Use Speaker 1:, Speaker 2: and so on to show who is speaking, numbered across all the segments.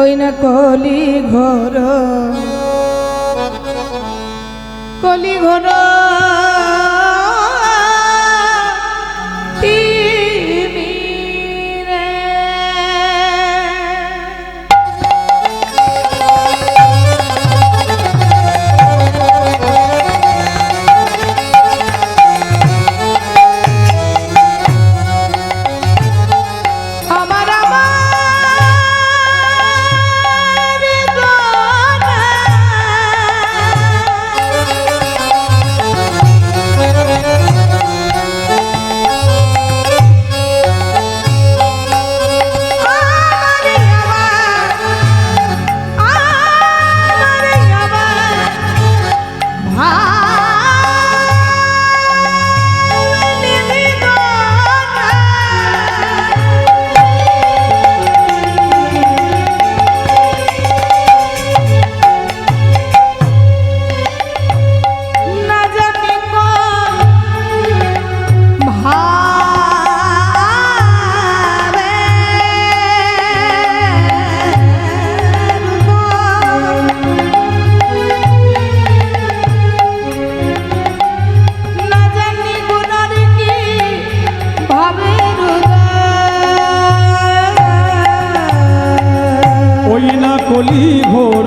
Speaker 1: ওই না কলি ঘর কলি ঘর
Speaker 2: কলি ঘোর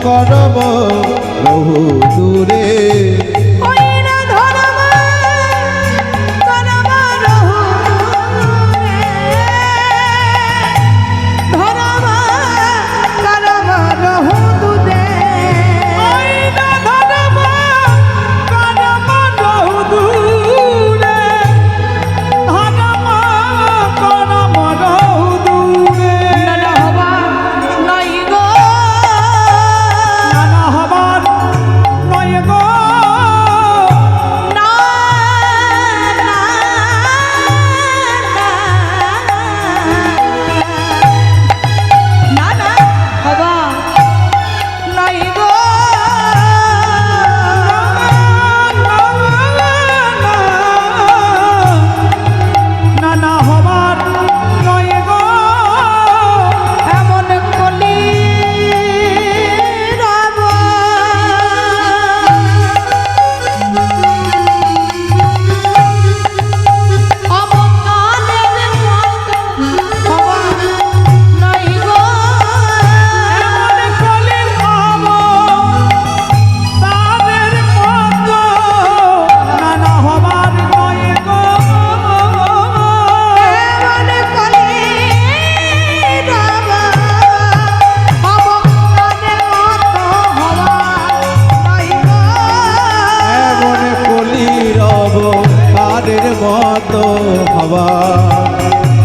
Speaker 2: করব বহু দূরে মতো হওয়া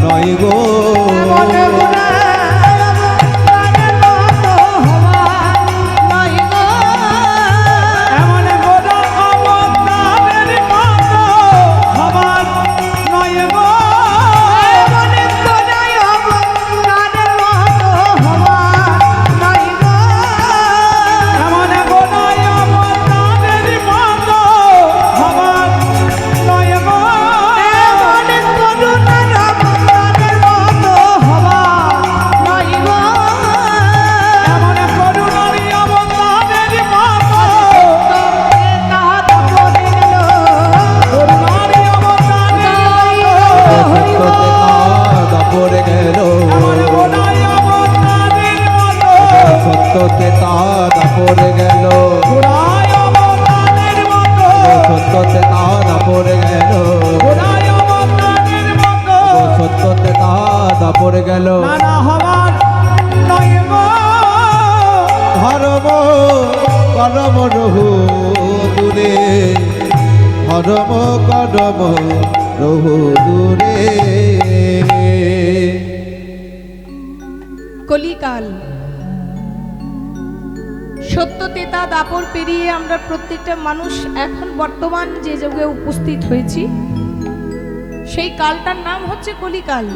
Speaker 2: নয় গো
Speaker 1: করুণা
Speaker 2: কদম কদম রহু দূরে।
Speaker 1: কলিকাল সত্য তেতা দাপর পেরিয়ে আমরা প্রত্যেকটা মানুষ এখন বর্তমান যে যুগে উপস্থিত হয়েছি, সেই কালটার নাম হচ্ছে কলিকাল।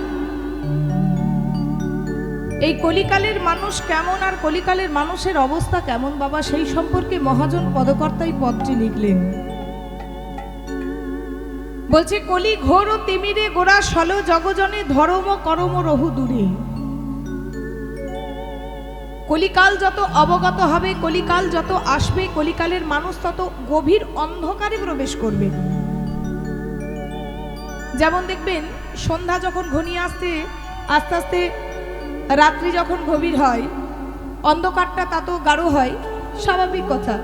Speaker 1: এই কলিকালের মানুষ কেমন আর কলিকালের মানুষের অবস্থা কেমন বাবা, সেই সম্পর্কে মহাজন পদকর্তাই পদটি লিখলেন। বলছে কলি ঘোর ও তিমিরে গোড়া সল জগজনে ধর্ম করম রহু দূরে। কলিকাল যত অবগত হবে, কলিকাল যত আসবে, কলিকালের মানুষ তত গভীর অন্ধকারে প্রবেশ করবে। যেমন দেখবেন সন্ধ্যা যখন ঘনিয়ে আসতে আস্তে আস্তে রাত্রি যখন গভীর হয়, অন্ধকারটা তত গাঢ় হয়, স্বাভাবিক কথা।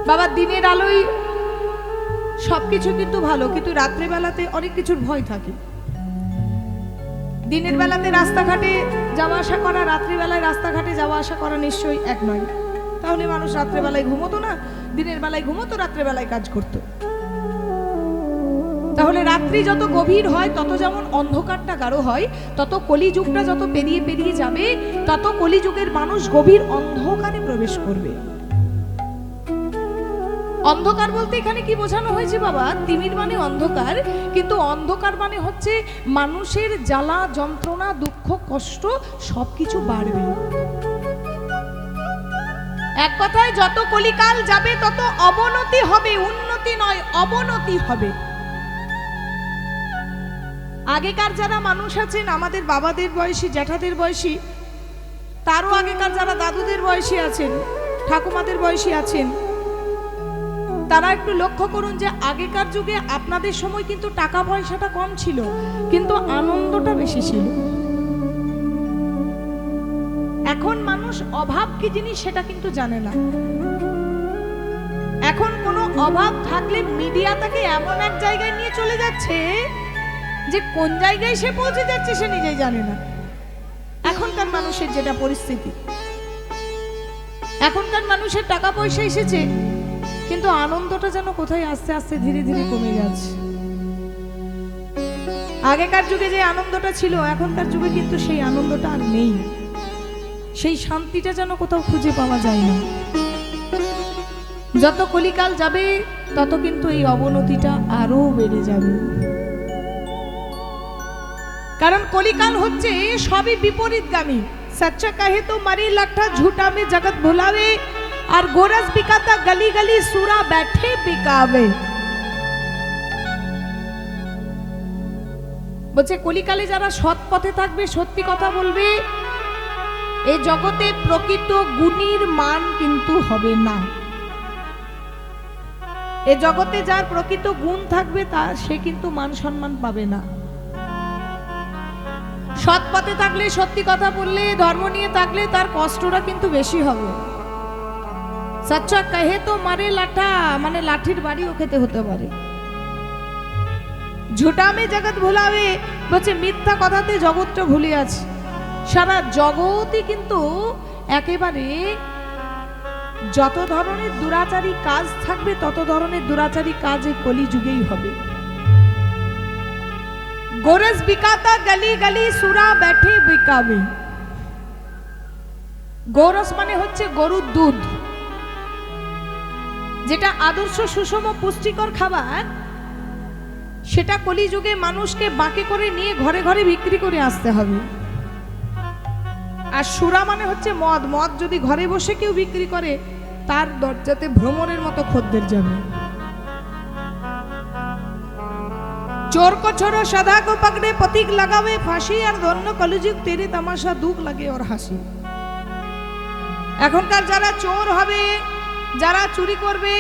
Speaker 1: বাবা দিনের আলোয় সবকিছু কিন্তু ভালো, কিন্তু রাত্রিবেলাতে অনেক কিছুর ভয় থাকে। দিনের বেলাতে রাস্তাঘাটে যাওয়া আসা করা, রাত্রিবেলায় রাস্তাঘাটে যাওয়া আসা করা নিশ্চয়ই এক নয়। তাহলে মানুষ রাত্রেবেলায় ঘুমোতো না, দিনের বেলায় ঘুমোতো, রাত্রেবেলায় কাজ করত। তাহলে রাত্রি যত গভীর হয় তত যেমন অন্ধকারটা গাঢ় হয়, তত কলিযুগটা যত পেরিয়ে পেরিয়ে যাবে তত কলিযুগের মানুষ গভীর অন্ধকারে প্রবেশ করবে। অন্ধকার বলতে এখানে কি বোঝানো হয়েছে বাবা? তিমির মানে অন্ধকার, কিন্তু অন্ধকার মানে হচ্ছে মানুষের জ্বালা যন্ত্রণা দুঃখ কষ্ট সবকিছু বাড়বে। এক কথায় যত কলিকাল যাবে তত অবনতি হবে, উন্নতি নয় অবনতি হবে। আগেকার যারা মানুষ আছেন, আমাদের বাবাদের বয়সী, জ্যাঠাদের বয়সী, তারও আগেকার যারা দাদুদের বয়সী আছেন, ঠাকুমাদের বয়সী আছেন, তারা একটু লক্ষ্য করুন যে আগেকার যুগে আপনাদের সময় কিন্তু টাকা পয়সাটা কম ছিল, কিন্তু আনন্দটা বেশি ছিল। এখন মানুষ অভাব কি জিনিস সেটা কিন্তু জানে না। এখন কোনো অভাব থাকলে মিডিয়া তাকে এমন এক জায়গায় নিয়ে চলে যাচ্ছে যে কোন জায়গায় সে পৌঁছে যাচ্ছে সে নিজেই জানে না। এখনকার মানুষের যেটা পরিস্থিতি, এখনকার মানুষের টাকা পয়সা এসেছে, কিন্তু আনন্দটা যেন কোথায় আস্তে আস্তে ধীরে ধীরে কমে যাচ্ছে। আগেকার যুগে যে আনন্দটা ছিল, এখনকার যুগে কিন্তু সেই আনন্দটা আর নেই। সেই শান্তিটা যেন কোথাও খুঁজে পাওয়া যায় না। যত কলিকাল যাবে তত কিন্তু এই অবনতিটা আরো বেড়ে যাবে। কারণ কলিকাল হচ্ছে সবই বিপরীতগামী। সচ্চা কাহে তো মারি লাঠা ঝুটা মে জগৎ ভুলাবে, আর গোরস বিকাতা গলি গলি সুরা बैठे বিকাবে। বলছে কলিকালে যারা সৎ পথে থাকবে, সত্যি কথা বলবে, এই জগতে প্রকৃত গুণীর মান কিন্তু হবে না। এই জগতে যার প্রকৃত গুণ থাকবে তার সে কিন্তু মান সম্মান পাবে না। সৎ পথে থাকলে, সত্যি কথা বললে, ধর্ম নিয়ে থাকলে তার কষ্টটা কিন্তু বেশি হবে। সচ্চা কাহে তো মারে লাঠা, মানে লাঠির বাড়িও খেতে হতে পারে। ঝুটা মে জগৎ ভুলাবে, বলছে মিথ্যা কথাতে জগৎটা ভুলে আছে। সারা জগৎই কিন্তু একেবারে যত ধরনের দুরাচারী কাজ থাকবে তত ধরনের দুরাচারী কাজ এই কলিযুগেই হবে। গোরস বিকাতা গলি গলি সুরা बैठे বিকাবে। গোরস মানে হচ্ছে গরুর দুধ, যেটা আদর্শ সুষম পুষ্টিকর খাবার, সেটা কলিযুগে মানুষকে বাঁকে করে নিয়ে ঘরে ঘরে বিক্রি করে আসতে হবে। আর সুরা মানে হচ্ছে মদ। মদ যদি ঘরে বসে কেউ বিক্রি করে তার দরজাতে ভ্রমণের মতো খদ্দের যাবে। चोर को छोड़ो सदा को पकड़े, पथिक लगावे फांसी, আর ধন্য কলিযুগ তেরে তামাশা দুঃখ লাগে ওর হাসি। এখনকার যারা চোর হবে, যারা চুরি করবে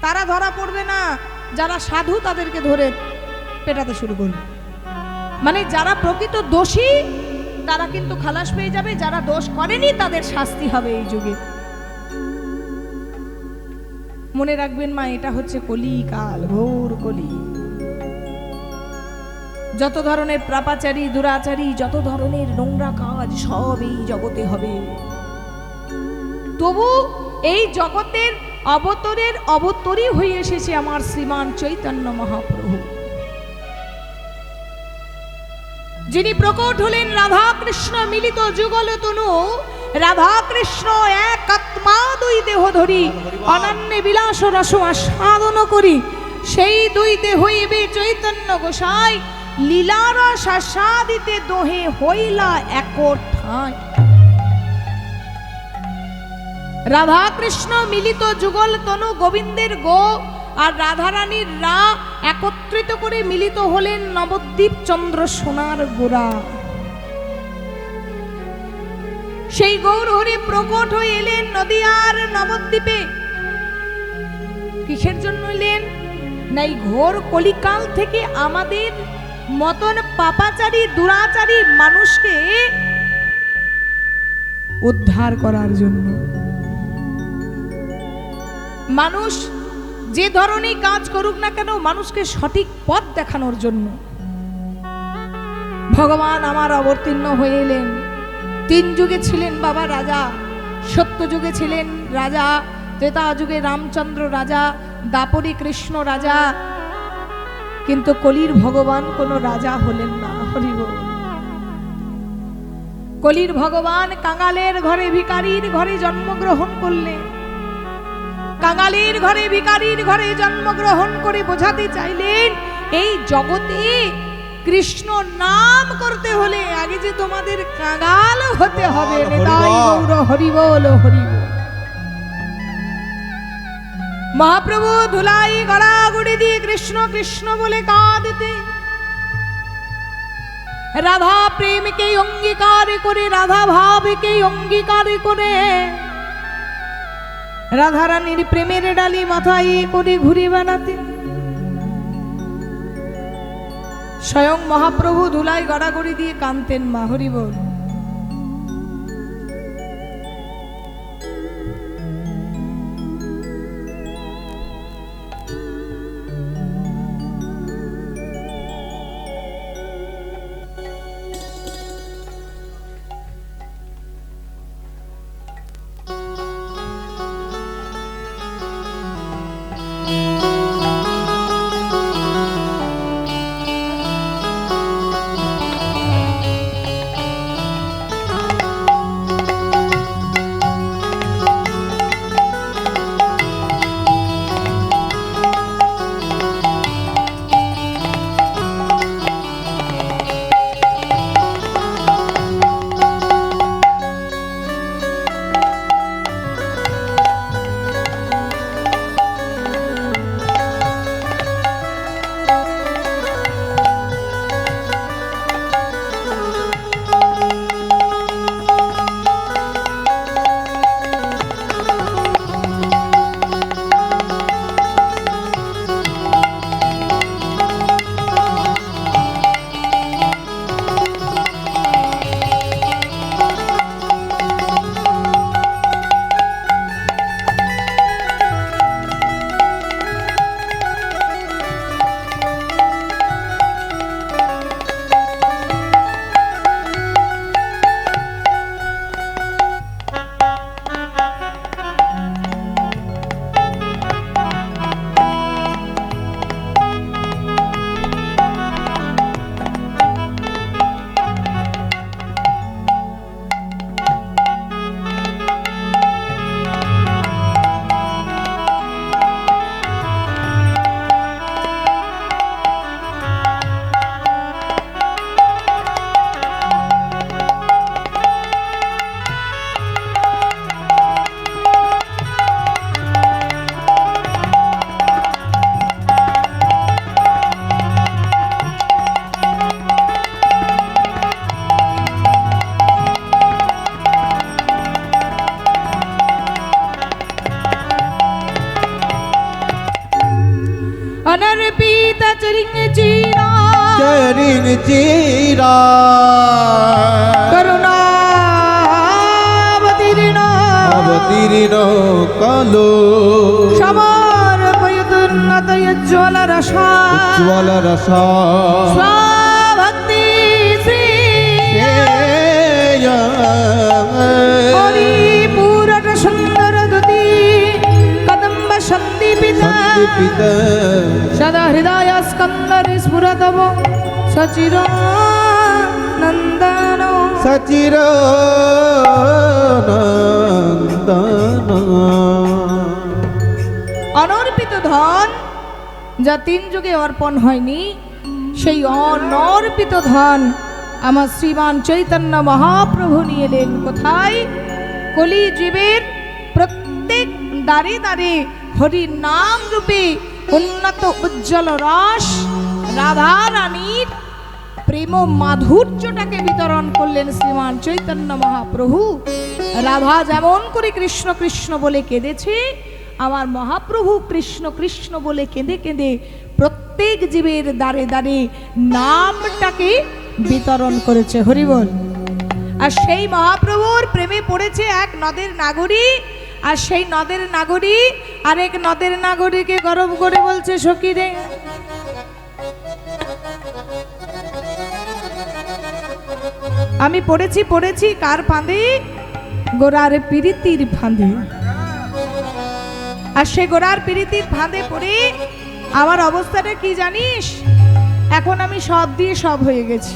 Speaker 1: তারা ধরা পড়বে না, যারা সাধু তাদেরকে ধরে পেটাতে শুরু করবে। মানে যারা প্রকৃত দোষী তারা কিন্তু খালাস পেয়ে যাবে, যারা দোষ করেনি তাদের শাস্তি হবে এই যুগে। মনে রাখবেন মা, এটা হচ্ছে কলিকাল, ঘোর কলি। যত ধরনের পাপাচারী, দুরাচারী, যত ধরনের নোংরা কাজ সব এই জগতে হবে। তবু এই জগতের অবতরী হয়ে এসেছে আমার শ্রীমান চৈতন্য মহাপ্রভু, যিনি প্রকট হলেন রাধা কৃষ্ণ মিলিত যুগল তনু। রাধা কৃষ্ণ এক আত্মা দুই দেহ ধরি, অনন্যে বিলাস রস আস্বাদন করি। সেই দুই দেহ হইবে চৈতন্য গোসাই, লীলারস আস্বাদিতে দোহে হইলা এক ঠাঁই। রাধা কৃষ্ণ মিলিত যুগল তনু, গোবিন্দের গো আর রাধারানীর রা একত্রিত করে মিলিত হলেন নবদ্বীপ চন্দ্র সোনার গোরা। সেই গৌর হরি প্রকট হয়ে এলেন নদিয়ার নবদ্বীপে। কিসের জন্য এলেন? নাই ঘোর কলিকাল থেকে আমাদের মতন পাপাচারী দুরাচারী মানুষকে উদ্ধার করার জন্য। মানুষ যে ধরনের কাজ করুক না কেন, মানুষকে সঠিক পথ দেখানোর জন্য ভগবান আমার অবতীর্ণ হয়ে এলেন। 3 যুগে ছিলেন বাবা রাজা, সত্য যুগে ছিলেন রাজা, ত্রেতা যুগে রামচন্দ্র রাজা, দাপরে কৃষ্ণ রাজা, কিন্তু কলির ভগবান কোনো রাজা হলেন না। হরি বল। কলির ভগবান কাঙালের ঘরে ভিখারির ঘরে জন্মগ্রহণ করলেন। কাঙালির ঘরে ভিখারির ঘরে জন্মগ্রহণ করে বোঝাতে চাইলেন, এই জগতে কৃষ্ণ নাম করতে হলে আগে যে তোমাদের কাঙাল হতে হবে। নিতাই গৌর হরি বল, হরি বল। মহাপ্রভু ধুলাই গড়াগড়ি দিয়ে কৃষ্ণ কৃষ্ণ বলে কাঁদতে, রাধা প্রেমকে অঙ্গীকার করে, রাধা ভাবকে অঙ্গীকার করে, রাধারানীর প্রেমের ডালি মাথায় করে ঘুরে বেড়াতে স্বয়ং মহাপ্রভু ধুলাই গড়াগড়ি দিয়ে কাঁদতেন। মা হরি বল। अनर्पित चरिंग चीरा
Speaker 2: चरिंग चीरा
Speaker 1: करुणा
Speaker 2: अवतीर्ण कलो
Speaker 1: समर पयुदुन्नत यज्ज्वल रसा
Speaker 2: उज्ज्वल रसा
Speaker 1: स्वाभक्ति श्री हरि पूरट सुंदर दुति कदम
Speaker 2: अर्पित
Speaker 1: सदा हृदय स्कंदर स्फुरतव सचिर नंदन
Speaker 2: सचिर नंदन
Speaker 1: অনর্পিত ধন যা তিন যুগে অর্পণ হয়নি সেই অনর্পিত ধন আমার শ্রীমান চৈতন্য মহাপ্রভু নিয়ে এলেন কোথায়? কলি জীবের প্রত্যেক দ্বারে দ্বারে হরি নাম রূপে উন্নত উজ্জ্বল রস রাধা রানীর প্রেম মাধুর্যটাকে বিতরণ করলেন শ্রীমান চৈতন্য মহাপ্রভু। রাধা যেমন করে কৃষ্ণ কৃষ্ণ বলে কেঁদেছে, আমার মহাপ্রভু কৃষ্ণ কৃষ্ণ বলে কেঁদে কেঁদে প্রত্যেক জীবের দ্বারে দ্বারে নামটাকে বিতরণ করেছে। হরি বল। আর সেই মহাপ্রভুর প্রেমে পড়েছে এক নদের নাগরী, আর সেই নদের নাগরী আরেক নদের নাগরীকে গরম করে বলছে, সখী রে আমি পড়েছি কার ফাঁদে? গোরার প্রীতির ফাঁদে। আর সে গোরার প্রীতির ফাঁদে পড়ে আমার অবস্থাটা কি জানিস? এখন আমি সব দিয়ে সব হয়ে গেছি।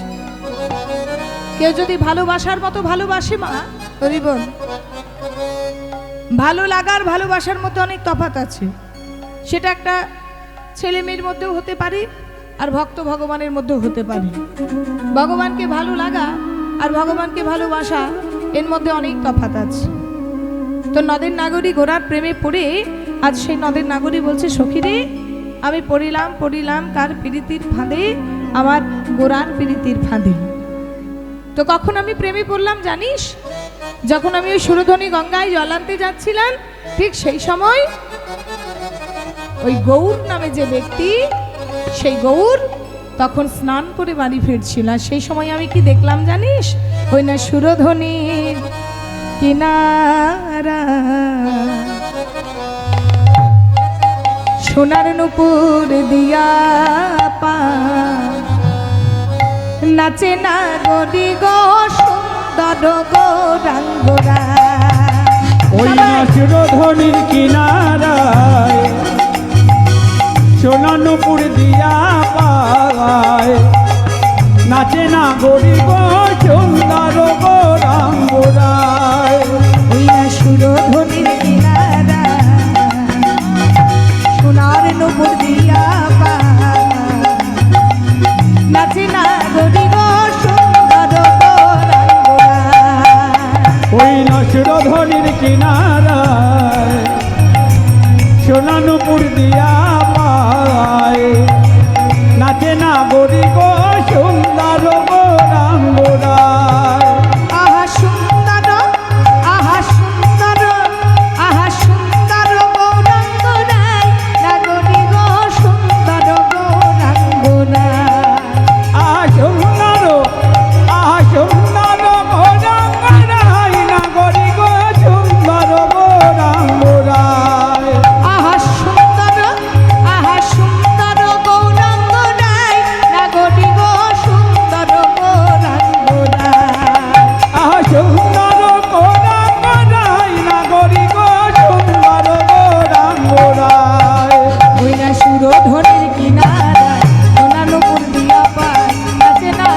Speaker 1: কেউ যদি ভালোবাসার মতো ভালোবাসে মা, হরি বল, ভালো লাগার ভালোবাসার মধ্যে অনেক তফাৎ আছে। সেটা একটা ছেলে মেয়ের মধ্যেও হতে পারে, আর ভক্ত ভগবানের মধ্যেও হতে পারে। ভগবানকে ভালো লাগা আর ভগবানকে ভালোবাসা এর মধ্যে অনেক তফাৎ আছে। তো নদের নাগরী ঘোড়ার প্রেমে পড়ে আজ সেই নদের নাগরী বলছে, সখী রে আমি পড়িলাম কার প্রীতির ফাঁদে? আমার গোরার প্রীতির ফাঁদে। তো কখন আমি প্রেমে পড়লাম জানিস? যখন আমি ওই সুরধনী গঙ্গায় জল আনতে যাচ্ছিলাম, ঠিক সেই সময় ওই গৌর নামে যে ব্যক্তি, সেই গৌর তখন স্নান করে বাড়ি ফিরছিল। আর সেই সময় আমি কি দেখলাম জানিস? ওই না সুরধনীর কিনারা সোনার নুপুর দিয়া পা নাচে না গরি গো সুন্দর গৌরাঙ্গরা।
Speaker 3: ওই না সুরধনীর কিনারায় সোনা নুপুর দিয়া পায় নাচে না গরি গো সুন্দর গৌরাঙ্গরায়।
Speaker 1: ওই না সুরধনীর কিনারা সোনার নুপুর দিয়া পা নাচে না গরি গো সুন্দর গৌরাঙ্গরা।
Speaker 3: ওই না সুরধনীর কিনারায় সোনা নুপুর দিয়া পায় নাচে না গরি গো সুন্দর গৌরাঙ্গরায়।
Speaker 1: আহা সুন্দর আহা সুন্দর আহা সুন্দর গৌরাঙ্গরায় নাগরী গো সুন্দর গৌরাঙ্গরায়।
Speaker 3: সুন্দর গৌরাঙ্গরায় নাগরী গো সুন্দর গৌরাঙ্গরায়।
Speaker 1: আহা সুন্দর গৌরাঙ্গরায় নাগরী গো সুন্দর গৌরাঙ্গরায়।
Speaker 3: সুন্দর গৌরাঙ্গরায় নাগরী গো সুন্দর গৌরাঙ্গরায়।
Speaker 1: ওই না সুরধনীর কিনারায় সোনা নুপুর দিয়া পায় নাচে না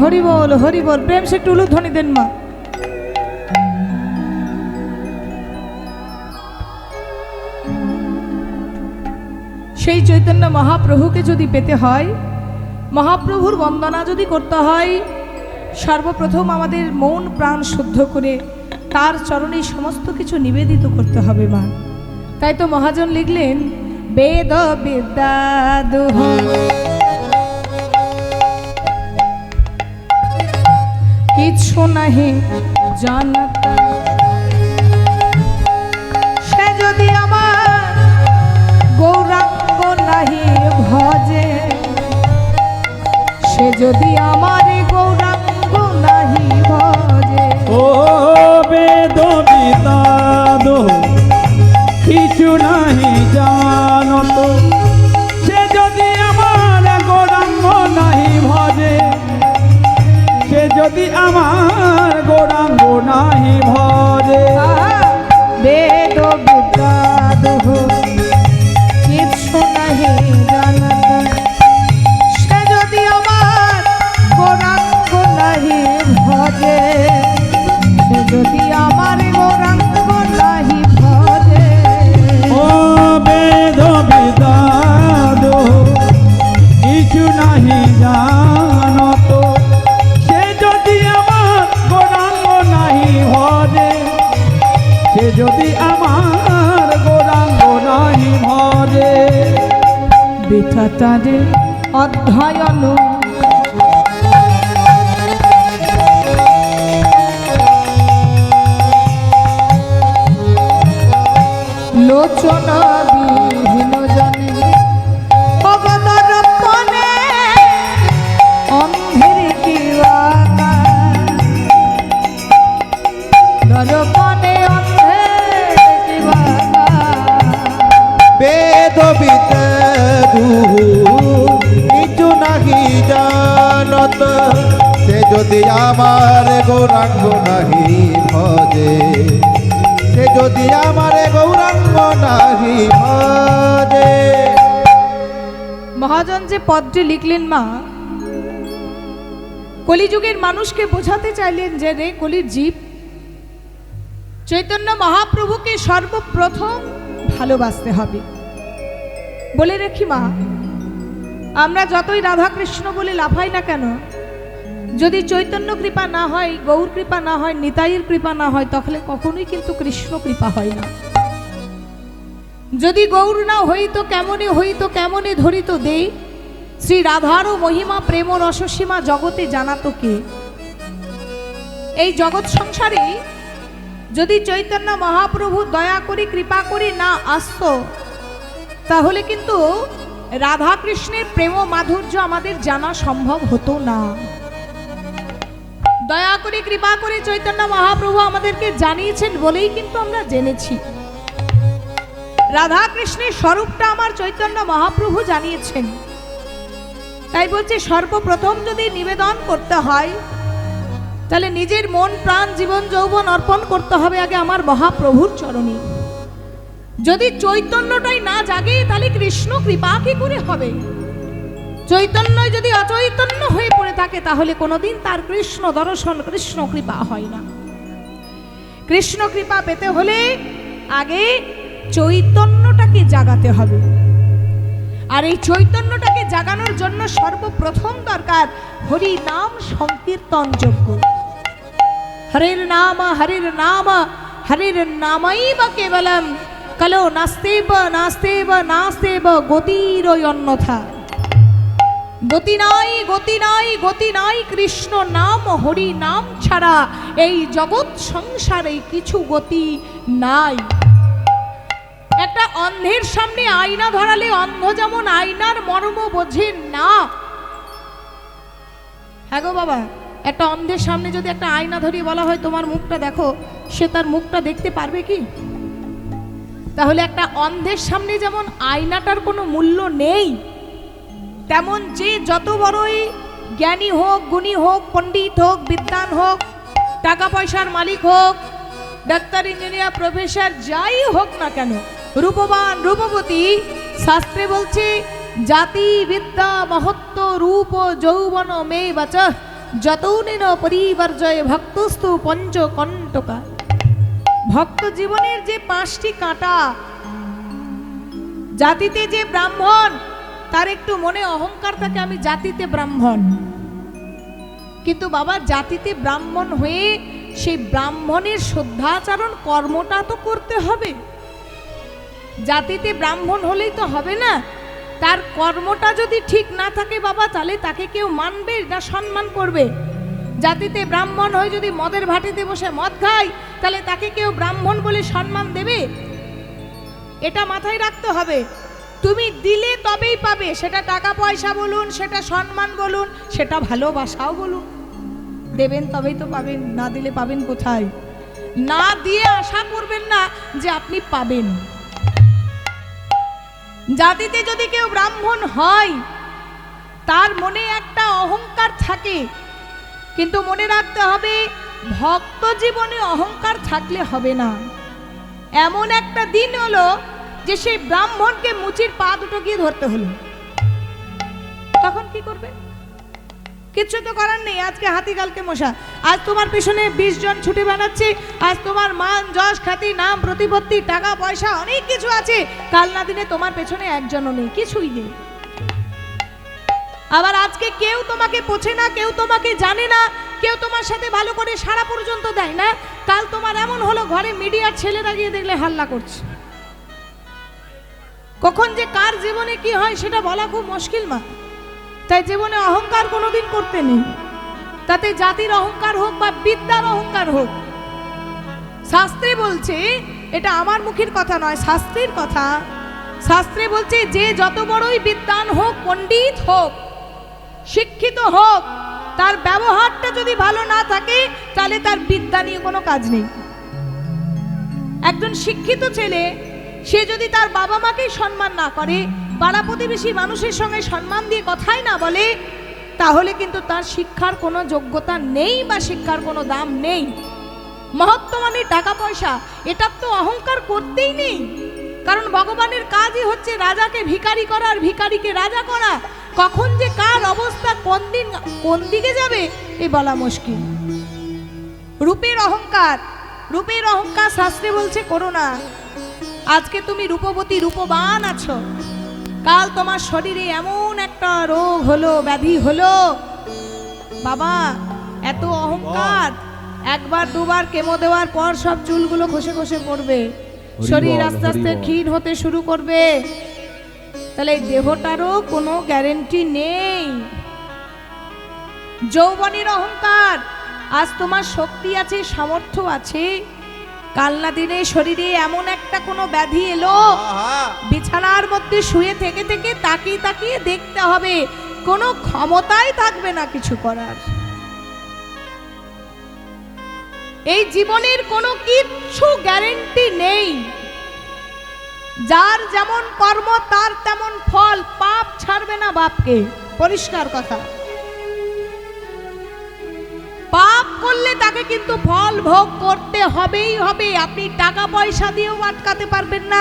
Speaker 1: হরি বল হরি বল। প্রেম সে একটু উলুধ্বনি দেন মা। সেই চৈতন্য মহাপ্রভুকে যদি পেতে হয়, মহাপ্রভুর বন্দনা যদি করতে হয়, সর্বপ্রথম আমাদের মন প্রাণ শুদ্ধ করে তার চরণে সমস্ত কিছু নিবেদিত করতে হবে মা। তাই তো মহাজন লিখলেন, বেদ বিদ্যা দুহ কিছু নাহি জানতা, সে যদি আমার গৌরাঙ্গ নাহি ভজে, সে যদি আমার গৌরাঙ্গ নাহি ভজে।
Speaker 3: ও বেদ বিদাদ কিছু নাহি জানত, সে যদি আমার গৌরাঙ্গ নাহি ভজে, সে যদি আমার গৌরাঙ্গ নাহি ভজে।
Speaker 1: বেদ বিদ্যা দুহ কিছু নাহি জানতা, সে যদি আমার গৌরাঙ্গ নাহি ভজে, সে যদি আমার গৌরাঙ্গ নাহি ভজে।
Speaker 3: ও বেদ বিদাদ কিছু নাহি জানত, সে যদি আমার গৌরাঙ্গ নাহি ভজে, সে যদি আমার গৌরাঙ্গ নাহি ভজে।
Speaker 1: বৃথা তারে অধ্যয়ন লোচন বিহীন জনে অবদর্পণে অন্ধের কিবাকা, দর্পণে অন্ধের কিবাকা।
Speaker 2: বেদ বিদ্যু কিছু নাহি জানত, সে যদি আমার গৌরাঙ্গ নাহি ভজে, সে যদি আমার গৌরাঙ্গ নাহি ভজে।
Speaker 1: মহাজন যে পদটি লিখলেন মা, কলিযুগের মানুষকে বোঝাতে চাইলেন যে রে কলির জীব, চৈতন্য মহাপ্রভুকে সর্বপ্রথম ভালোবাসতে হবে। বলে রাখি মা, আমরা যতই রাধা কৃষ্ণ বলে লাফাই না কেন, যদি চৈতন্য কৃপা না হয়, গৌর কৃপা না হয়, নিতাইয়ের কৃপা না হয়, তাহলে কখনোই কিন্তু কৃষ্ণ কৃপা হয় না। যদি গৌর না হইতো কেমনে হইতো, কেমনে ধরিত দে, শ্রী রাধারও মহিমা প্রেম রসসীমা জগতে জানাতো কে। এই জগৎ সংসারে যদি চৈতন্য মহাপ্রভু দয়া করে কৃপা করে না আসতো, তাহলে কিন্তু রাধা কৃষ্ণের প্রেম মাধুর্য আমাদের জানা সম্ভব হতো না। দয়া করে কৃপা করে চৈতন্য মহাপ্রভু আমাদেরকে জানিয়েছেন বলেই কিন্তু আমরা জেনেছি। রাধা কৃষ্ণের স্বরূপটা আমার চৈতন্য মহাপ্রভু জানিয়েছেন। তাই বলছে সর্বপ্রথম যদি নিবেদন করতে হয়, তাহলে নিজের মন প্রাণ জীবন যৌবন অর্পণ করতে হবে আগে আমার মহাপ্রভুর চরণে। যদি চৈতন্যটাই না জাগে, তাহলে কৃষ্ণ কৃপা কি করে হবে? চৈতন্য যদি অচৈতন্য হয়ে পড়ে থাকে, তাহলে কোনোদিন তার কৃষ্ণ দর্শন, কৃষ্ণ কৃপা হয় না। কৃষ্ণ কৃপা পেতে হলে আগে চৈতন্যটাকে জাগাতে হবে। আর এই চৈতন্যটাকে জাগানোর জন্য সর্বপ্রথম দরকার হরি নাম সংকীর্তন যজ্ঞ। হরির নাম হরির নাম হরির নামাইব কেবলম, কলো নাস্তেব নাস্তেব নাস্তেব গতির অন্যথা। গতি নাই গতি নাই গতি নাই কৃষ্ণ নাম হরি নাম ছাড়া এই জগৎ সংসারে কিছু গতি নাই। একটা অন্ধের সামনে আয়না ধরালে অন্ধ যেমন আয়নার মর্ম বোঝে না। হ্যাঁ গো বাবা, একটা অন্ধের সামনে যদি একটা আয়না ধরিয়ে বলা হয় তোমার মুখটা দেখো, সে তার মুখটা দেখতে পারবে কি? তাহলে একটা অন্ধের সামনে যেমন আয়নাটার কোনো মূল্য নেই, তেমন যে যত বড়ই জ্ঞানী হোক, গুণী হোক, পণ্ডিত হোক, বিদ্বান হোক, টাকা পয়সার মালিক হোক, ডাক্তার, ইঞ্জিনিয়ার, প্রফেসর যাই হোক না কেন, রূপবান রূপবতী, শাস্ত্রে বলছে জাতি বিদ্যা মহত্ব রূপ যৌবন মে বাচ যতৌনেন পরিবর্জয় ভক্তস্তু পঞ্চকণ্টকা। ভক্ত জীবনের যে 5টি কাঁটা, জাতিতে যে ব্রাহ্মণ তার একটু মনে অহংকার থাকে, আমি জাতিতে ব্রাহ্মণ। কিন্তু বাবা, জাতিতে ব্রাহ্মণ হয়ে সেই ব্রাহ্মণের শ্রদ্ধাচরণ কর্মটা তো করতে হবে। জাতিতে ব্রাহ্মণ হলেই তো হবে না, তার কর্মটা যদি ঠিক না থাকে বাবা, তাহলে তাকে কেউ মানবে না সম্মান করবে। জাতিতে ব্রাহ্মণ হয়ে যদি মদের ভাটিতে বসে মদ খায়, তাহলে তাকে কেউ ব্রাহ্মণ বলে সম্মান দেবে? এটা মাথায় রাখতে হবে। তুমি দিলে তবেই পাবে, সেটা টাকা পয়সা বলুন, সেটা সম্মান বলুন, সেটা ভালোবাসাও বলুন। দেবেন তবেই তো পাবেন, না দিলে পাবেন কোথায়? না দিয়ে আশা করবেন না যে আপনি পাবেন। জাতিতে যদি কেউ ব্রাহ্মণ হয়, তার মনে একটা অহংকার থাকে, কিন্তু মনে রাখতে হবে ভক্ত জীবনে অহংকার থাকলে হবে না। এমন একটা দিন হলো যে সেই ব্রাহ্মণকে মুচির পা দুটো গিয়ে ধরতে হলো, তখন কি করবে? কিচ্ছু তো করার নেই। আজকে হাতি কালকে মশা। আজ তোমার পেছনে 20 জন ছুটে বেড়াচ্ছে, আজ তোমার মান যশ খ্যাতি নাম প্রতিপত্তি টাকা পয়সা অনেক কিছু আছে, কাল না দিনে তোমার পেছনে একজনও নেই, কিছুই নেই। আবার আজকে কেউ তোমাকে পোছে না, কেউ তোমাকে জানে না, কেউ তোমার সাথে ভালো করে সাড়া পর্যন্ত দেয় না, কাল তোমার এমন হলো ঘরে মিডিয়ার ছেলেরা গিয়ে দেখলে হাল্লা করছে। কখন যে কার জীবনে কি হয় সেটা বলা খুব মুশকিল মা। তাই জীবনে অহংকার কোনোদিন করতে নেই, তাতে জাতির অহংকার হোক বা বিদ্যার অহংকার হোক। শাস্ত্রে বলছে, এটা আমার মুখের কথা নয়, শাস্ত্রের কথা। শাস্ত্রে বলছে যে যত বড়ই বিদ্বান হোক, পণ্ডিত হোক, শিক্ষিত হোক, তার ব্যবহারটা যদি ভালো না থাকে তাহলে তার বিদ্যা নিয়ে কোনো কাজ নেই। একজন শিক্ষিত ছেলে, সে যদি তার বাবা মাকেই সম্মান না করে, পাড়া প্রতিবেশী মানুষের সঙ্গে সম্মান দিয়ে কথাই না বলে, তাহলে কিন্তু তার শিক্ষার কোনো যোগ্যতা নেই বা শিক্ষার কোনো দাম নেই। মহত্ব মানে টাকা পয়সা, এটার তো অহংকার করতেই নেই। কারণ ভগবানের কাজই হচ্ছে রাজাকে ভিখারি করা আর ভিখারিকে রাজা করা। কখন যে কার অবস্থা কোন দিকে যাবে এ বলা মুশকিল। রূপের অহংকার, রূপের অহংকার শাস্ত্রে বলছে করো না। আজকে তুমি রূপবতী রূপবান আছো, কাল তোমার শরীরে এমন একটা রোগ হলো, ব্যাধি হলো, বাবা এত অহংকার, একবার দুবার কেমো দেওয়ার পর সব চুলগুলো খসে খসে পড়বে, শরীর আস্তে আস্তে ক্ষীণ হতে শুরু করবে। তাহলে এই দেহটারও কোনো গ্যারেন্টি নেই। যৌবনের অহংকার, আজ তোমার শক্তি আছে, সামর্থ্য আছে, কাল না দিনে শরীরে এমন একটা কোনো ব্যাধি এলো, বিছানার মধ্যে শুয়ে থেকে থেকে তাকিয়ে তাকিয়ে দেখতে হবে, কোনো ক্ষমতাই থাকবে না কিছু করার। এই জীবনের কোনো কিচ্ছু গ্যারেন্টি নেই। যার যেমন কর্ম তার তেমন ফল, পাপ ছাড়বে না বাপকে, পরিষ্কার কথা। পাপ করলে তাকে কিন্তু ফল ভোগ করতে হবেই হবে। আপনি টাকা পয়সা দিয়েও আটকাতে পারবেন না,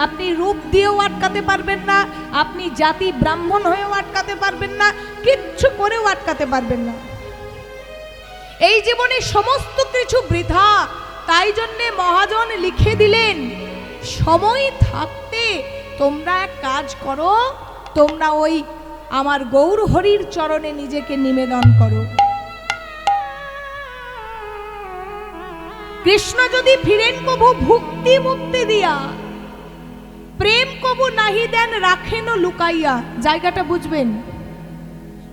Speaker 1: আপনি রূপ দিয়েও আটকাতে পারবেন না, আপনি জাতি ব্রাহ্মণ হয়েও আটকাতে পারবেন না, কিচ্ছু করেও আটকাতে পারবেন না। এই জীবনে সমস্ত কিছু বৃথা। তাই জন্যে মহাজন লিখে দিলেন, সময় থাকতে তোমরা এক কাজ করো, তোমরা ওই আমার গৌর হরির চরণে নিজেকে নিবেদন করো। কৃষ্ণ যদি ফিরেন কবু ভুক্তি মুক্তি দিয়া, প্রেম কবু নাহি দেন রাখেন লুকাইয়া। জায়গাটা বুঝবেন।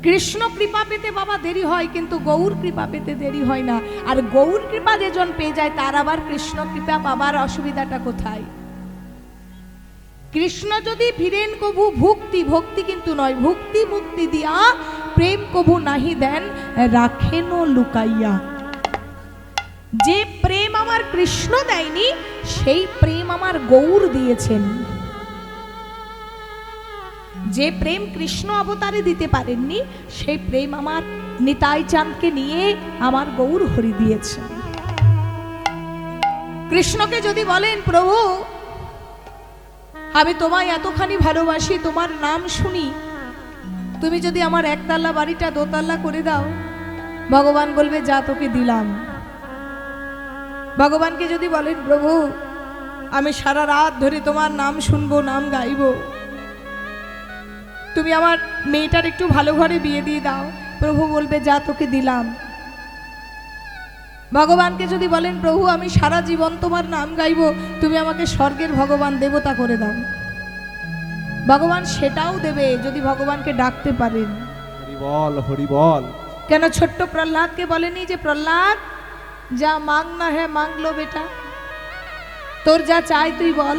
Speaker 1: কৃষ্ণ কৃপা পেতে বাবা দেরি হয়, কিন্তু গৌর কৃপা পেতে দেরি হয় না। আর গৌর কৃপা যেজন পেয়ে যায় তার আবার কৃষ্ণ কৃপা পাবার অসুবিধাটা কোথায়? কৃষ্ণ যদি ফিরেন কবু ভুক্তি, ভক্তি কিন্তু নয়, ভুক্তি মুক্তি দিয়া, প্রেম কবু নাহি দেন রাখেন লুকাইয়া। যে প্রেম আমার কৃষ্ণ দেয়নি, সেই প্রেম আমার গৌর দিয়েছেন। যে প্রেম কৃষ্ণ অবতারে দিতে পারেননি, সেই প্রেম আমার নিতাই চাঁদকে নিয়ে আমার গৌর হরি দিয়েছেন। কৃষ্ণকে যদি বলেন, প্রভু আমি তোমায় এতখানি ভালোবাসি, তোমার নাম শুনি, তুমি যদি আমার একতলা বাড়িটা দোতলা করে দাও, ভগবান বলবে যা তোকে দিলাম। ভগবানকে যদি বলেন প্রভু আমি সারা রাত ধরে তোমার নাম শুনবো, নাম গাইবো, তুমি আমার মেয়েটার একটু ভালো ঘরে বিয়ে দিয়ে দাও, প্রভু বলবে যা তোকে দিলাম। ভগবানকে যদি বলেন প্রভু আমি সারা জীবন তোমার নাম গাইবো, তুমি আমাকে স্বর্গের ভগবান দেবতা করে দাও, ভগবান সেটাও দেবে যদি ভগবানকে ডাকতে পারেন।
Speaker 2: হরি বল, হরি বল।
Speaker 1: কেন ছোট্ট প্রহ্লাদকে বলেনি যে প্রহ্লাদ যা মাংনা হ্যাঁ মাংলো বেটা, তোর যা চাই তুই বল,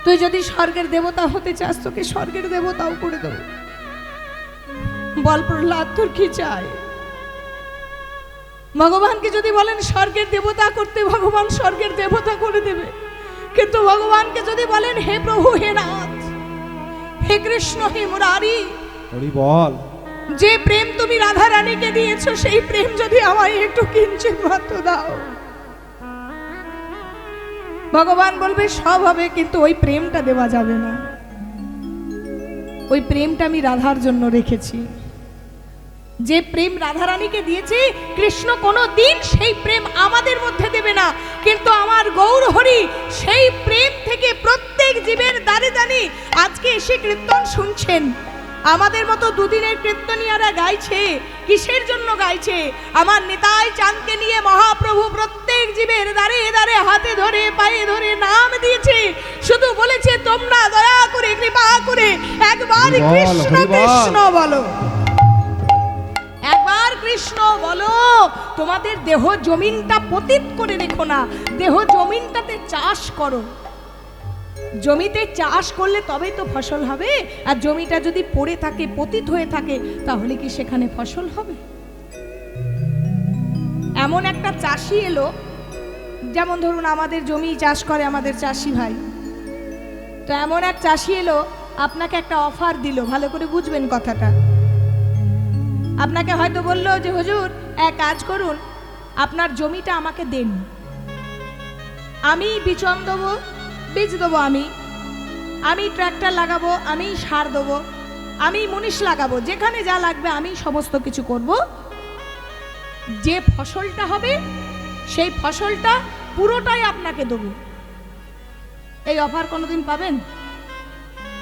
Speaker 1: তুই যদি স্বর্গের দেবতা হতে চাস তোকে স্বর্গের দেবতাও করে দেব, বল প্রহ্লাদ তোর কি চাই। ভগবানকে যদি বলেন স্বর্গের দেবতা করতে, ভগবান স্বর্গের দেবতা করে দেবে। কিন্তু ভগবানকে যদি বলেন হে প্রভু, হে নাথ, হে কৃষ্ণ, হে মুরারি,
Speaker 2: হরি বল।
Speaker 1: যে প্রেম তুমি রাধা রানীকে দিয়েছো সেই প্রেম যদি আমায় একটু কিঞ্চিত মাত্র দাও, ভগবান বলবে সব হবে, কিন্তু ওই প্রেমটা দেওয়া যাবে না। ওই প্রেমটা আমি রাধার জন্য রেখেছি। যে প্রেম রাধা রানীকে দিয়েছি কৃষ্ণ কোনো দিন সেই প্রেম আমাদের মধ্যে দেবে না, কিন্তু আমার গৌর হরি সেই প্রেম থেকে প্রত্যেক জীবের দ্বারে দানি আজকে এসে কীর্তন শুনছেন। আমাদের মতো দুদিনের কীর্তনিয়ারা গাইছে, কিসের জন্য গাইছে? আমার নিতাই চাঁদকে নিয়ে মহাপ্রভু প্রত্যেক জীবের দ্বারে দ্বারে হাতে ধরে পায়ে ধরে নাম দিয়েছে, শুধু বলেছে তোমরা দয়া করে কৃপা করে একবার কৃষ্ণ কৃষ্ণ বলো, একবার কৃষ্ণ বলো। তোমাদের দেহ জমিনটা পতিত করে রেখো না, দেহ জমিনটাতে চাষ করো। জমিতে চাষ করলে তবেই তো ফসল হবে, আর জমিটা যদি পড়ে থাকে পতিত হয়ে থাকে তাহলে কি সেখানে ফসল হবে? এমন একটা চাষি এলো, যেমন ধরুন আমাদের জমি চাষ করে আমাদের চাষি ভাই, তো এমন এক চাষি এলো আপনাকে একটা অফার দিল, ভালো করে বুঝবেন কথাটা। আপনাকে হয়তো বললো যে হুজুর এক কাজ করুন, আপনার জমিটা আমাকে দেন, আমি বিচন দেবো, বীজ দেবো, আমি ট্রাক্টর লাগাবো, আমি সার দেবো, আমি মুনিশ লাগাবো, যেখানে যা লাগবে আমি সমস্ত কিছু করব, যে ফসলটা হবে সেই ফসলটা পুরোটাই আপনাকে দেবো। এই অফার কোনোদিন পাবেন?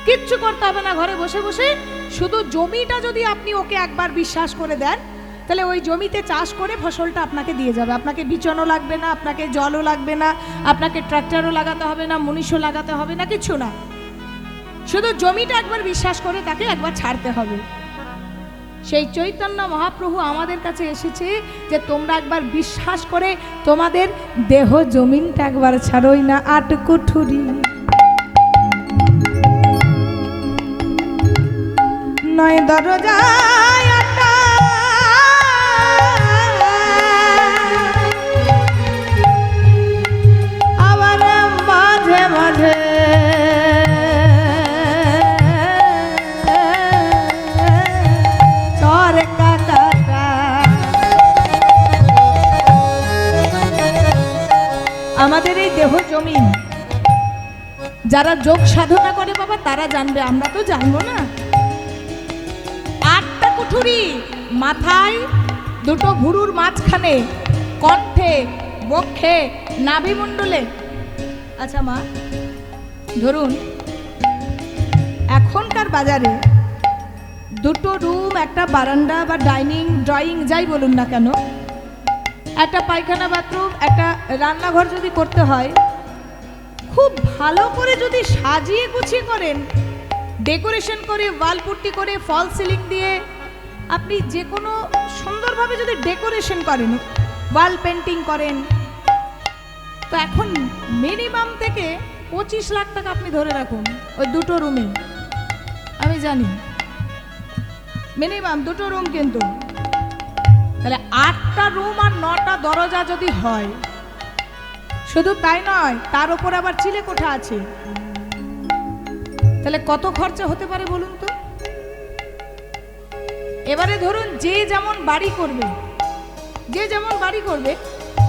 Speaker 1: কিচ্ছু করতে হবে না, ঘরে বসে বসে শুধু জমিটা যদি আপনি ওকে একবার বিশ্বাস করে দেন, তাহলে ওই জমিতে চাষ করে ফসলটা আপনাকে দিয়ে যাবে। আপনাকে বিচনও লাগবে না, আপনাকে জলও লাগবে না, আপনাকে ট্রাক্টরও লাগাতে হবে না, মুনিশও লাগাতে হবে না, কিছু না, শুধু জমিটা একবার বিশ্বাস করে তাকে একবার ছাড়তে হবে। সেই চৈতন্য মহাপ্রভু আমাদের কাছে এসেছে যে তোমরা একবার বিশ্বাস করে তোমাদের দেহ জমিনটা একবার ছাড়োই না, 8 কুঠুরি নয় দরজায় আটা, আবার মাঝে মাঝে চর কাটা। আমাদের এই দেহ জমিন যারা যোগ সাধনা করে বাবা তারা জানবে, আমরা তো জানবো না। 8টা কুঠুরি, মাথায়, 2টো ভুরুর মাঝখানে, কণ্ঠে, বক্ষে, নাভিমণ্ডলে। আচ্ছা মা, ধরুন এখনকার বাজারে 2টো রুম, একটা বারান্দা বা ডাইনিং ড্রয়িং যাই বলুন না কেন, একটা পায়খানা বাথরুম, একটা রান্নাঘর যদি করতে হয়, খুব ভালো করে যদি সাজিয়ে গুছিয়ে করেন, ডেকোরেশন করে, ওয়াল পুট্টি করে, ফল সিলিং দিয়ে আপনি যে কোনো সুন্দরভাবে যদি ডেকোরেশন করেন, ওয়াল পেন্টিং করেন, তো এখন মিনিমাম থেকে 25 লাখ টাকা আপনি ধরে রাখুন ওই 2টো রুমে। আমি জানি মিনিমাম 2টো রুম, কিন্তু তাহলে 8টা রুম আর 9টা দরজা যদি হয়, শুধু তাই নয় তার উপর আবার চিলে কোঠা আছে, তাহলে কত খরচা হতে পারে বলুন তো? এবারে ধরুন যে যেমন বাড়ি করবে, যে যেমন বাড়ি করবে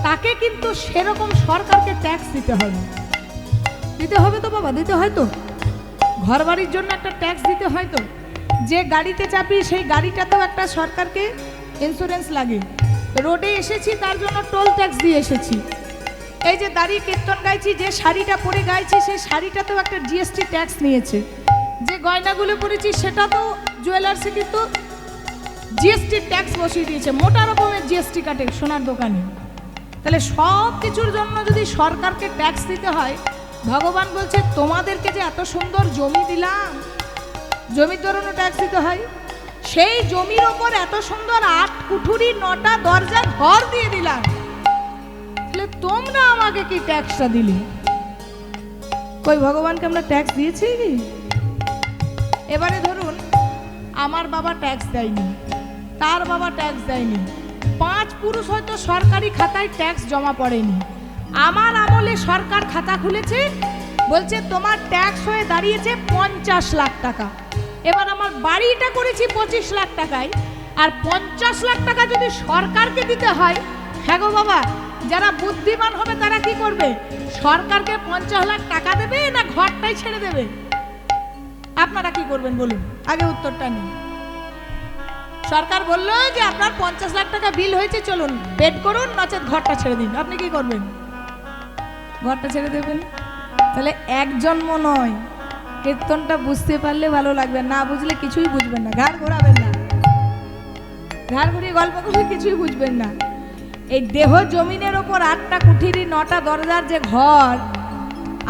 Speaker 1: তাকে কিন্তু সেরকম সরকারকে ট্যাক্স দিতে হবে। দিতে হবে তো বাবা, দিতে হয় তো, ঘর বাড়ির জন্য একটা ট্যাক্স দিতে হয় তো। যে গাড়িতে চাপি সেই গাড়িটাতেও একটা সরকারকে ইন্স্যুরেন্স লাগে, রোডে এসেছি তার জন্য টোল ট্যাক্স দিয়ে এসেছি। এই যে দাঁড়িয়ে কীর্তন গাইছি, যে শাড়িটা পরে গাইছি সেই শাড়িটাতেও একটা জিএসটি ট্যাক্স নিয়েছে। যে গয়নাগুলো পরেছি সেটা তো জুয়েলার্সে কিন্তু জিএসটি ট্যাক্স বসিয়ে দিয়েছে, মোটা রকমের জিএসটি কাটে সোনার দোকানে। তাহলে সব কিছুর জন্য যদি সরকারকে ট্যাক্স দিতে হয়, ভগবান বলছে তোমাদেরকে যে এত সুন্দর জমি দিলাম, জমির ধরনও ট্যাক্স দিতে হয়। সেই জমির ওপর এত সুন্দর 8 কুঠুরি 9টা দরজা ঘর দিয়ে দিলাম, তাহলে তোমরা আমাকে কি ট্যাক্সটা দিলে? কই ভগবানকে আমরা ট্যাক্স দিয়েছি কি? এবারে ধরুন আমার বাবা ট্যাক্স দেয়নি, তার বাবা ট্যাক্স দেয়নি, 5 পুরুষ হয়তো সরকারি খাতায় ট্যাক্স জমা পড়েনি। আমার আমলে সরকার খাতা খুলেছে, বলছে তোমার ট্যাক্স হয়ে দাঁড়িয়েছে 50 লাখ টাকা। এবার আমার বাড়িটা করেছি 25 লাখ টাকায়, আর 50 লাখ টাকা যদি সরকারকে দিতে হয়, হ্যাঁ গো বাবা, যারা বুদ্ধিমান হবে তারা কি করবে? সরকারকে 50 লাখ টাকা দেবে না ঘরটাই ছেড়ে দেবে? আপনারা কি করবেন বলুন, আগে উত্তরটা নিন। সরকার বললো যে আপনার 50 লাখ টাকা বিল হয়েছে, চলুন পেড করুন, নচেত ঘরটা ছেড়ে দিন, আপনি কি করবেন? ঘরটা ছেড়ে দেবেন। তাহলে এক জন্ম নয়, কীর্তনটা বুঝতে পারলে ভালো লাগবে, না বুঝলে কিছুই বুঝবেন না, ঘাড় ঘোরাবেন না, ঘাড় ঘুরিয়ে গল্প করলে কিছুই বুঝবেন না। এই দেহ জমিনের ওপর 8টা কুঠিরি 9টা দরজার যে ঘর,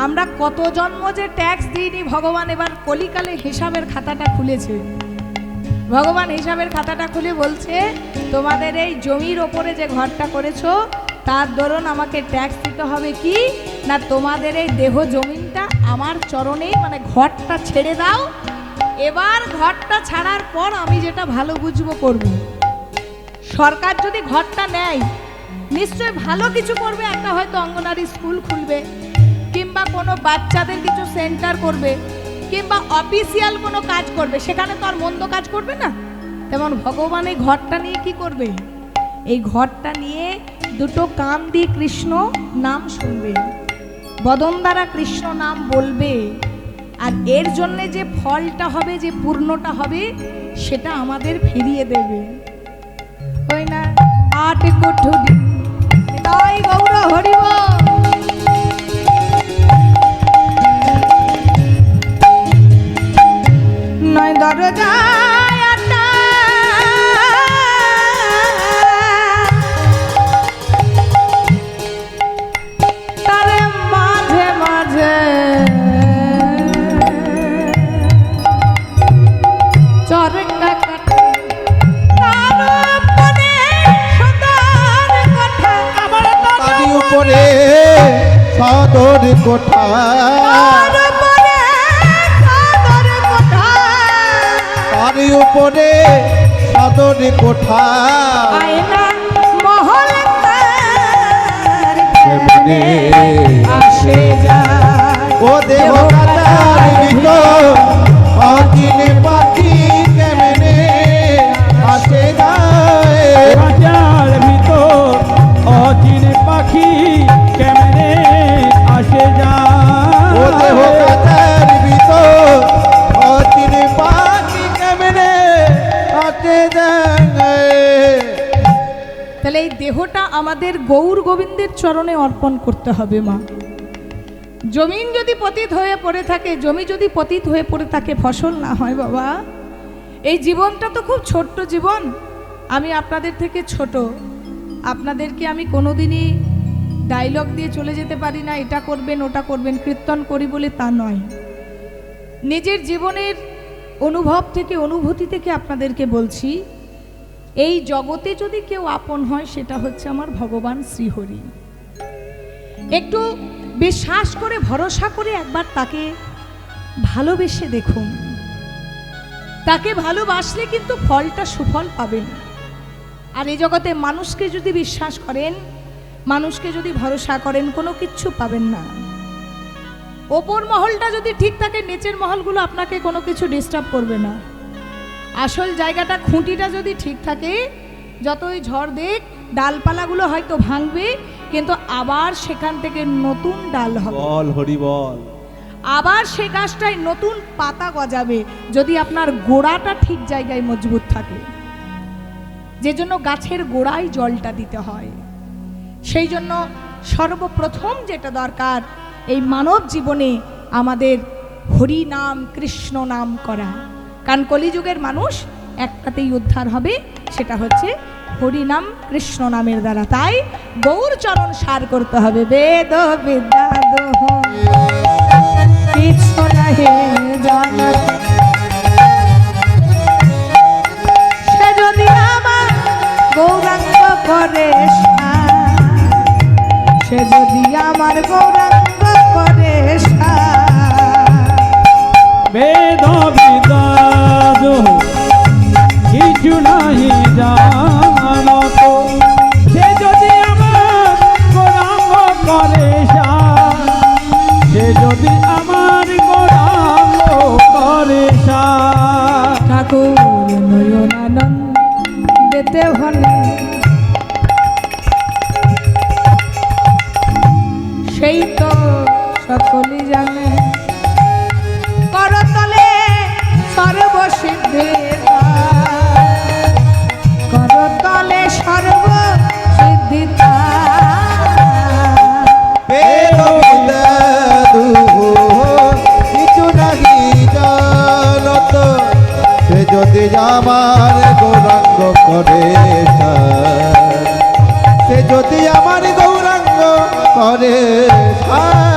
Speaker 1: আমরা কত জন্ম যে ট্যাক্স দিইনি, ভগবান এবার কলিকালে হিসাবের খাতাটা খুলেছে। ভগবান হিসাবের খাতাটা খুলে বলছে তোমাদের এই জমির ওপরে যে ঘরটা করেছো তার দরুন আমাকে ট্যাক্স দিতে হবে কি না, তোমাদের এই দেহ জমিনটা আমার চরণে, মানে ঘরটা ছেড়ে দাও। এবার ঘরটা ছাড়ার পর আমি যেটা ভালো বুঝবো করব। সরকার যদি ঘরটা নেয় নিশ্চয়ই ভালো কিছু করবে, একটা হয়তো অঙ্গনারী স্কুল খুলবে, কিংবা কোনো বাচ্চাদের কিছু সেন্টার করবে, কিংবা অফিসিয়াল কোনো কাজ করবে, সেখানে তো আর মন্দ কাজ করবে না। তেমন ভগবান এই ঘরটা নিয়ে কি করবে? এই ঘরটা নিয়ে দুটো কান দিয়ে কৃষ্ণ নাম শুনবে, বদন দ্বারা কৃষ্ণ নাম বলবে, আর এর জন্য যে ফলটা হবে, যে পূর্ণটা হবে, সেটা আমাদের ফিরিয়ে দেবে। ওই না 8 কুঠুরি তাই গৌর হরিব নয় দরজায় আটা, তারে মাঝে মাঝে চরকা কাটা, তার উপরে সুন্দর কথা, আমার
Speaker 2: তারি উপরে সদর কোঠা,
Speaker 1: তার উপরে সাদর কথা,
Speaker 2: তারি উপরে সদর কোঠা,
Speaker 1: আয়না মহল তার
Speaker 2: কেমনে
Speaker 1: আসে যায়।
Speaker 2: ও দেহ কাটার ভিতর অচিনে পাখি কেমনে আসে যায়,
Speaker 3: রাজার ভিতর অচিন পাখি কেমনে আসে
Speaker 2: ও দেহ
Speaker 3: যায়।
Speaker 2: কাটার ভিতর অচিনে পাখি কেমনে আসে যায়।
Speaker 1: তাহলে এই দেহটা আমাদের গৌর গোবিন্দের চরণে অর্পণ করতে হবে মা। জমিন যদি পতিত হয়ে পড়ে থাকে, জমি যদি পতিত হয়ে পড়ে থাকে, ফসল না হয় বাবা, এই জীবনটা তো খুব ছোট্ট জীবন। আমি আপনাদের থেকে ছোট, আপনাদেরকে আমি কোনোদিনই ডায়লগ দিয়ে চলে যেতে পারি না, এটা করবেন ওটা করবেন, কীর্তন করি বলে তা নয়। নিজের জীবনের অনুভব থেকে, অনুভূতি থেকে আপনাদেরকে বলছি, এই জগতে যদি কেউ আপন হয় সেটা হচ্ছে আমার ভগবান শ্রীহরি। একটু বিশ্বাস করে, ভরসা করে একবার তাকে ভালোবেসে দেখুন। তাকে ভালোবাসলে কিন্তু ফলটা সুফল পাবেন। আর এই জগতে মানুষকে যদি বিশ্বাস করেন, মানুষকে যদি ভরসা করেন, কোনো কিচ্ছু পাবেন না। ওপর মহলটা যদি ঠিক থাকে, নিচের মহলগুলো আপনাকে কোনো কিছু ডিস্টার্ব করবে না। আসল জায়গাটা, খুঁটিটা যদি ঠিক থাকে, যতই ঝড় দেখ, ডালপালাগুলো হয়তো ভাঙবে, কিন্তু আবার সেখান থেকে নতুন ডাল হবে,
Speaker 2: বল হরি বল।
Speaker 1: আবার সে গাছটায় নতুন পাতা গজাবে, যদি আপনার গোড়াটা ঠিক জায়গায় মজবুত থাকে। যে জন্য গাছের গোড়ায় জলটা দিতে হয়। সেই জন্য সর্বপ্রথম যেটা দরকার এই মানব জীবনে আমাদের হরি নাম কৃষ্ণ নাম করা, কারণ কলিযুগের মানুষ একটাতেই উদ্ধার হবে, সেটা হচ্ছে হরি নাম কৃষ্ণ নামের দ্বারা। তাই গৌর চরণ সার করতে হবে। বেদ বিদ্যা দোহ কিছু নাহি জানা, সে যদি আমার গৌরাঙ্গ করে সার, সে যদি আমার গৌরাঙ্গ করে সার।
Speaker 3: বেদ বিদ্যা দোহ কিছু নাহি জানত, সে যদি আমার গৌরাঙ্গ করে সার, সে যদি আমার গৌরাঙ্গ করে সার।
Speaker 1: ঠাকুর নয়নানন্দ দেতে হলে সেই তো সকলই জানে, করতলে সর্বসিদ্ধি করতলে সর্বসিদ্ধি
Speaker 2: বেদ বিদ্যা দুহ কিছু নাহি জানত, সে যদি আমার গৌরাঙ্গ করে সার, সে যদি আমার গৌরাঙ্গ করে সার।